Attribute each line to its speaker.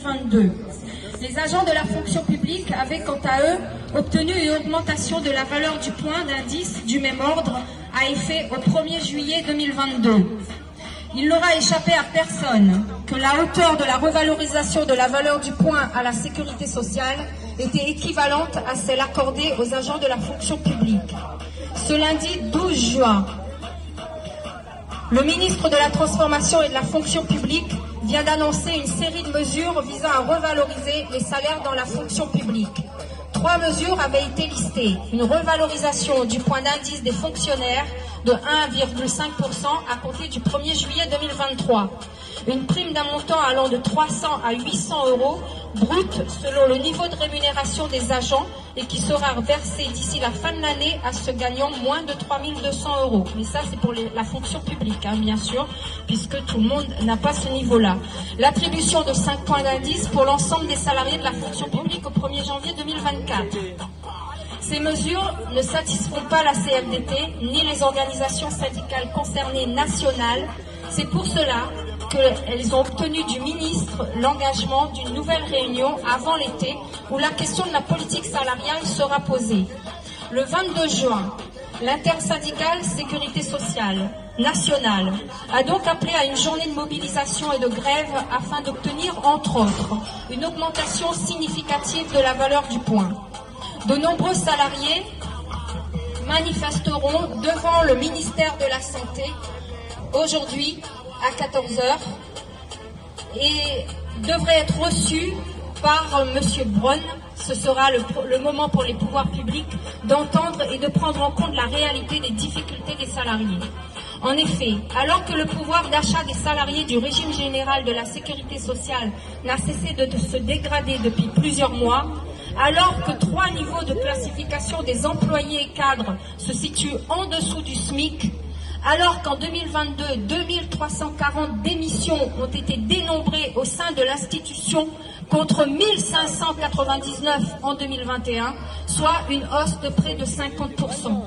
Speaker 1: 2022. Les agents de la fonction publique avaient quant à eux obtenu une augmentation de la valeur du point d'indice du même ordre à effet au 1er juillet 2022. Il n'aura échappé à personne que la hauteur de la revalorisation de la valeur du point à la sécurité sociale était équivalente à celle accordée aux agents de la fonction publique. Ce lundi 12 juin, le ministre de la Transformation et de la Fonction publique vient d'annoncer une série de mesures visant à revaloriser les salaires dans la fonction publique. 3 mesures avaient été listées. Une revalorisation du point d'indice des fonctionnaires de 1,5% à compter du 1er juillet 2023. Une prime d'un montant allant de 300 à 800 euros brut selon le niveau de rémunération des agents et qui sera versée d'ici la fin de l'année à ceux gagnant moins de 3 200 euros. Mais ça, c'est pour la fonction publique, bien sûr, puisque tout le monde n'a pas ce niveau-là. L'attribution de 5 points d'indice pour l'ensemble des salariés de la fonction publique au 1er janvier 2024. Ces mesures ne satisferont pas la CFDT ni les organisations syndicales concernées nationales. C'est pour cela qu'elles ont obtenu du ministre l'engagement d'une nouvelle réunion avant l'été où la question de la politique salariale sera posée. Le 22 juin, l'intersyndicale sécurité sociale nationale a donc appelé à une journée de mobilisation et de grève afin d'obtenir, entre autres, une augmentation significative de la valeur du point. De nombreux salariés manifesteront devant le ministère de la Santé aujourd'hui à 14 h et devraient être reçus par M. Braun. Ce sera le moment pour les pouvoirs publics d'entendre et de prendre en compte la réalité des difficultés des salariés. En effet, alors que le pouvoir d'achat des salariés du régime général de la sécurité sociale n'a cessé de se dégrader depuis plusieurs mois, alors que 3 niveaux de classification des employés et cadres se situent en dessous du SMIC, alors qu'en 2022, 2340 démissions ont été dénombrées au sein de l'institution contre 1599 en 2021, soit une hausse de près de 50%.